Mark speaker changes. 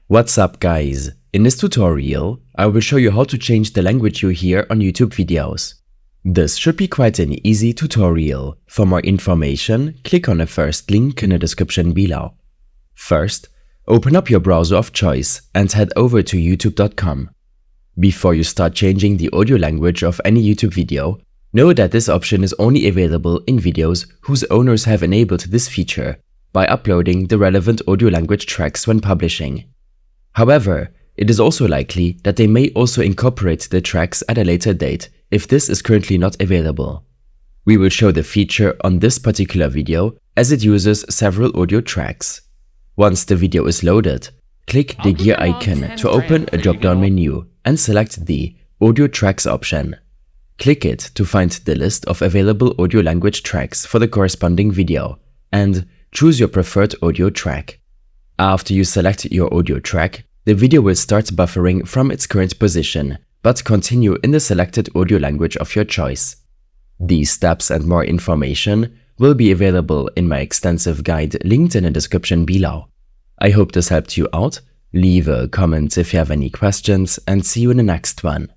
Speaker 1: What's up guys? In this tutorial, I will show you how to change the language you hear on YouTube videos. This should be quite an easy tutorial. For more information, click on the first link in the description below. First, open up your browser of choice and head over to youtube.com. Before you start changing the audio language of any YouTube video, know that this option is only available in videos whose owners have enabled this feature by uploading the relevant audio language tracks when publishing. However, it is also likely that they may also incorporate the tracks at a later date if this is currently not available. We will show the feature on this particular video as it uses several audio tracks. Once the video is loaded, click the gear icon to open a drop-down menu and select the Audio Tracks option. Click it to find the list of available audio language tracks for the corresponding video and choose your preferred audio track. After you select your audio track, the video will start buffering from its current position, but continue in the selected audio language of your choice. These steps and more information will be available in my extensive guide linked in the description below. I hope this helped you out. Leave a comment if you have any questions and see you in the next one.